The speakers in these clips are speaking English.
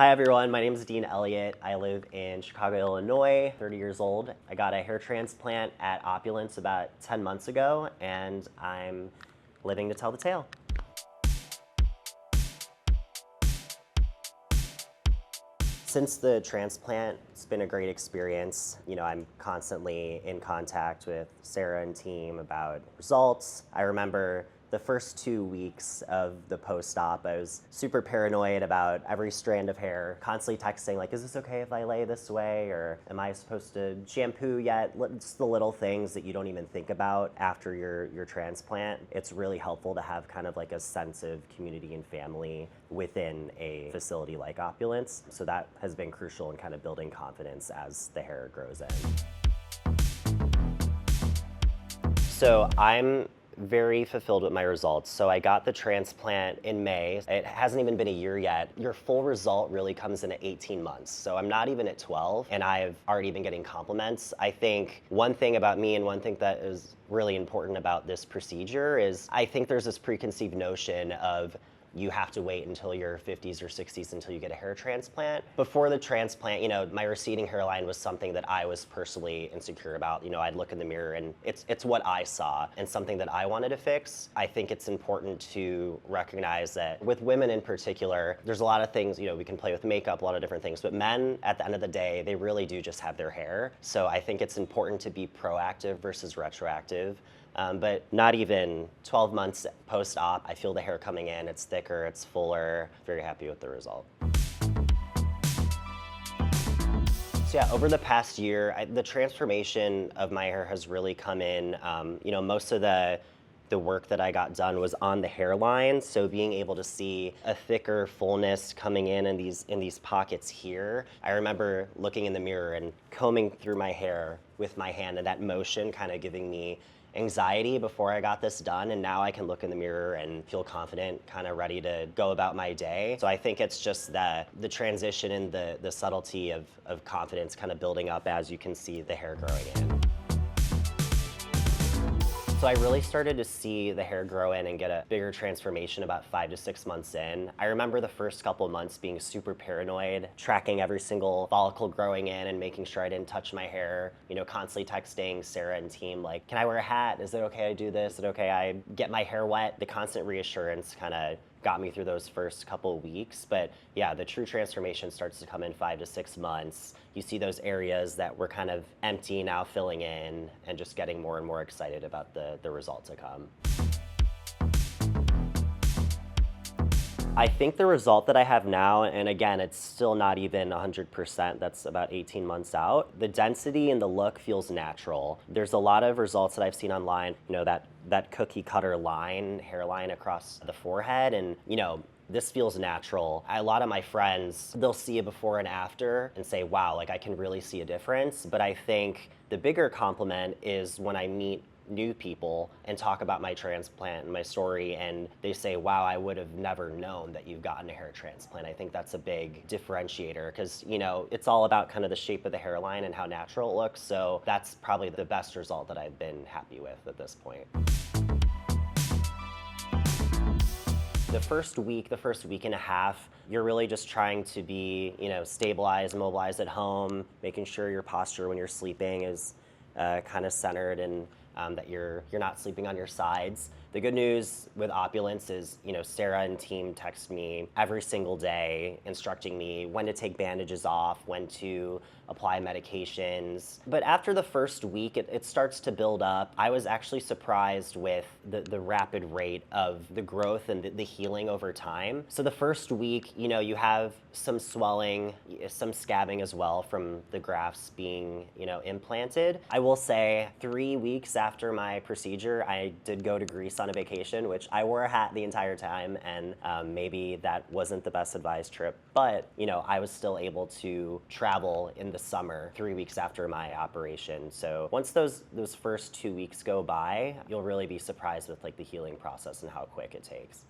Hi everyone, my name is Dean Elliott. I live in Chicago, Illinois, 30 years old. I got a hair transplant at Opulence about 10 months ago, and I'm living to tell the tale. Since the transplant, it's been a great experience. I'm constantly in contact with Sarah and team about results. I remember the first 2 weeks of the post-op, I was super paranoid about every strand of hair, constantly texting like, is this okay if I lay this way? Or am I supposed to shampoo yet? Just the little things that you don't even think about after your transplant. It's really helpful to have kind of like a sense of community and family within a facility like Opulence. So that has been crucial in kind of building confidence as the hair grows in. So I'm very fulfilled with my results. So I got the transplant in May. It hasn't even been a year yet. Your full result really comes in at 18 months. So I'm not even at 12 and I've already been getting compliments. I think one thing about me and one thing that is really important about this procedure is I think there's this preconceived notion of you have to wait until your 50s or 60s until you get a hair transplant. Before the transplant, my receding hairline was something that I was personally insecure about. I'd look in the mirror and it's what I saw and something that I wanted to fix. I think it's important to recognize that with women in particular, there's a lot of things, we can play with makeup, a lot of different things, but men, at the end of the day, they really do just have their hair. So I think it's important to be proactive versus retroactive. But not even 12 months post-op, I feel the hair coming in, it's thicker, it's fuller, very happy with the result. So yeah, over the past year, the transformation of my hair has really come in. Most of the work that I got done was on the hairline, so being able to see a thicker fullness coming in these pockets here. I remember looking in the mirror and combing through my hair with my hand, and that motion kind of giving me anxiety before I got this done, and now I can look in the mirror and feel confident, kind of ready to go about my day. So I think it's just the transition and the subtlety of confidence kind of building up as you can see the hair growing in. So I really started to see the hair grow in and get a bigger transformation about 5 to 6 months in. I remember the first couple of months being super paranoid, tracking every single follicle growing in and making sure I didn't touch my hair, constantly texting Sarah and team like, can I wear a hat? Is it okay I do this? Is it okay I get my hair wet? The constant reassurance kind of got me through those first couple of weeks. But yeah, the true transformation starts to come in 5 to 6 months. You see those areas that were kind of empty now filling in and just getting more and more excited about the result to come. I think the result that I have now, and again, it's still not even 100%, that's about 18 months out, the density and the look feels natural. There's a lot of results that I've seen online, that cookie cutter line, hairline across the forehead, and this feels natural. A lot of my friends, they'll see a before and after and say, wow, like I can really see a difference. But I think the bigger compliment is when I meet new people and talk about my transplant and my story, and they say, wow, I would have never known that you've gotten a hair transplant. I think that's a big differentiator because, it's all about kind of the shape of the hairline and how natural it looks. So that's probably the best result that I've been happy with at this point. The first week and a half, you're really just trying to be, stabilized, mobilized at home, making sure your posture when you're sleeping is kind of centered and that you're not sleeping on your sides. The good news with Opulence is, Sarah and team text me every single day, instructing me when to take bandages off, when to apply medications. But after the first week, it starts to build up. I was actually surprised with the rapid rate of the growth and the healing over time. So the first week, you have some swelling, some scabbing as well from the grafts being, implanted. I will say 3 weeks after my procedure, I did go to Greece on a vacation, which I wore a hat the entire time, and maybe that wasn't the best advised trip, but I was still able to travel in the summer 3 weeks after my operation. So once those first 2 weeks go by, you'll really be surprised with like the healing process and how quick it takes.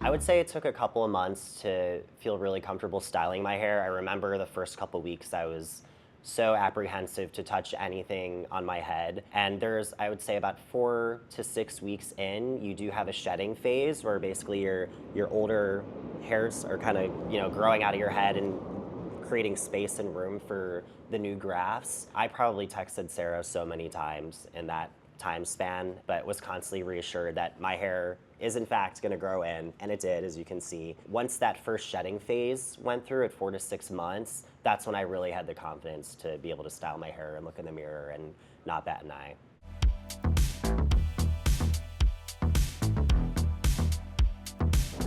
I would say it took a couple of months to feel really comfortable styling my hair. I remember the first couple of weeks I was so apprehensive to touch anything on my head. And there's, I would say, about 4 to 6 weeks in, you do have a shedding phase where basically your older hairs are kind of, growing out of your head and creating space and room for the new grafts. I probably texted Sarah so many times in that time span, but was constantly reassured that my hair is in fact going to grow in, and it did, as you can see. Once that first shedding phase went through at 4 to 6 months, that's when I really had the confidence to be able to style my hair and look in the mirror and not bat an eye.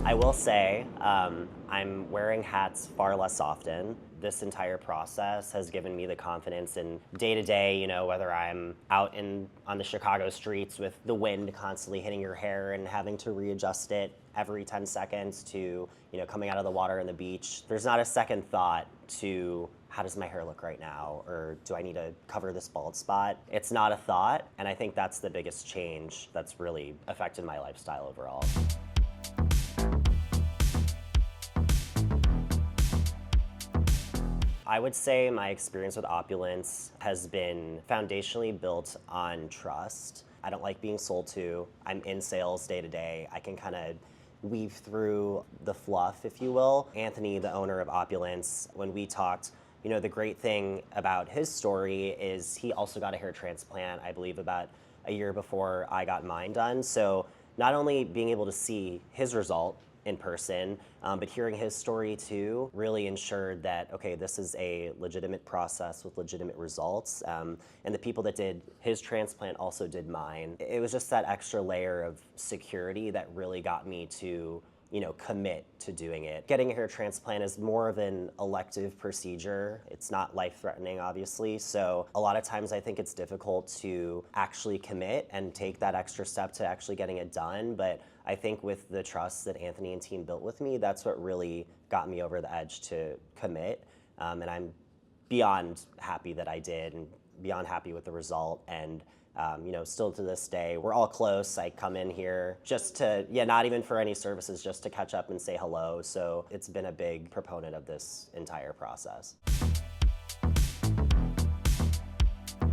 I will say I'm wearing hats far less often. This entire process has given me the confidence in day to day, whether I'm out on the Chicago streets with the wind constantly hitting your hair and having to readjust it every 10 seconds to, coming out of the water on the beach. There's not a second thought to how does my hair look right now, or do I need to cover this bald spot? It's not a thought, and I think that's the biggest change that's really affected my lifestyle overall. I would say my experience with Opulence has been foundationally built on trust. I don't like being sold to. I'm in sales day to day. I can kind of weave through the fluff, if you will. Anthony, the owner of Opulence, when we talked, the great thing about his story is he also got a hair transplant, I believe about a year before I got mine done. So not only being able to see his result in person, but hearing his story too really ensured that, okay, this is a legitimate process with legitimate results. And the people that did his transplant also did mine. It was just that extra layer of security that really got me to commit to doing it. Getting a hair transplant is more of an elective procedure. It's not life-threatening, obviously. So a lot of times I think it's difficult to actually commit and take that extra step to actually getting it done. But I think with the trust that Anthony and team built with me, that's what really got me over the edge to commit. And I'm beyond happy that I did, and beyond happy with the result. And still to this day, we're all close. I come in here just to, not even for any services, just to catch up and say hello. So it's been a big proponent of this entire process.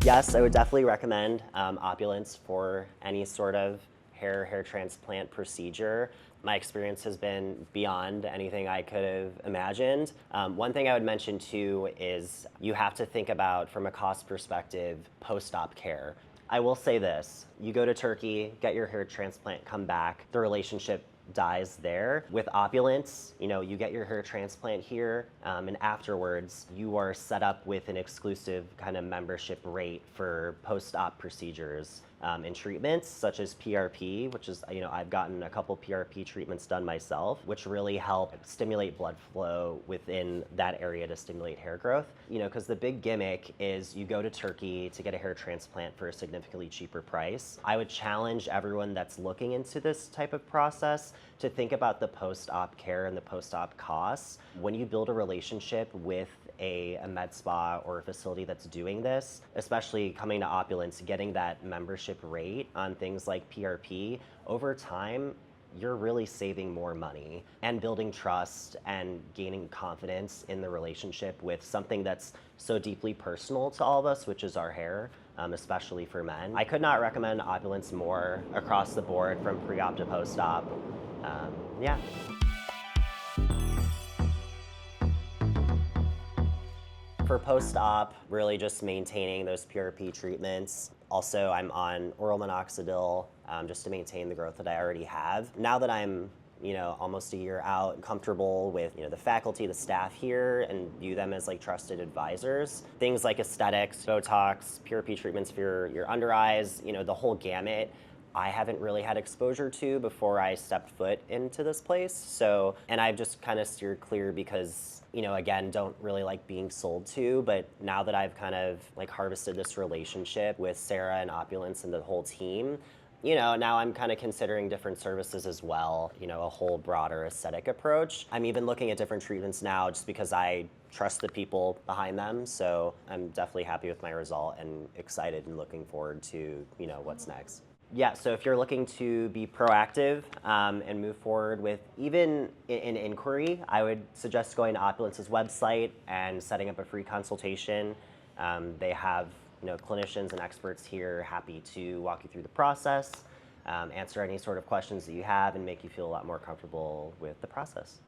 Yes, I would definitely recommend Opulence for any sort of hair transplant procedure. My experience has been beyond anything I could have imagined. One thing I would mention too is you have to think about, from a cost perspective, post-op care. I will say this, you go to Turkey, get your hair transplant, come back, the relationship dies there. With Opulence, you get your hair transplant here, and afterwards you are set up with an exclusive kind of membership rate for post-op procedures and treatments such as PRP, which is, I've gotten a couple PRP treatments done myself, which really help stimulate blood flow within that area to stimulate hair growth. Because the big gimmick is you go to Turkey to get a hair transplant for a significantly cheaper price. I would challenge everyone that's looking into this type of process to think about the post-op care and the post-op costs. When you build a relationship with a med spa or a facility that's doing this, especially coming to Opulence, getting that membership rate on things like PRP, over time, you're really saving more money and building trust and gaining confidence in the relationship with something that's so deeply personal to all of us, which is our hair, especially for men. I could not recommend Opulence more across the board, from pre-op to post-op. Yeah. For post-op, really just maintaining those PRP treatments. Also, I'm on oral minoxidil just to maintain the growth that I already have. Now that I'm almost a year out, comfortable with the faculty, the staff here, and view them as like trusted advisors. Things like aesthetics, Botox, PRP treatments for your under eyes, the whole gamut, I haven't really had exposure to before I stepped foot into this place. So, and I've just kind of steered clear because, again, don't really like being sold to. But now that I've kind of like harvested this relationship with Sarah and Opulence and the whole team, now I'm kind of considering different services as well, a whole broader aesthetic approach. I'm even looking at different treatments now just because I trust the people behind them. So I'm definitely happy with my result and excited and looking forward to, what's next. Yeah, so if you're looking to be proactive and move forward with even an inquiry, I would suggest going to Opulence's website and setting up a free consultation. They have clinicians and experts here happy to walk you through the process, answer any sort of questions that you have, and make you feel a lot more comfortable with the process.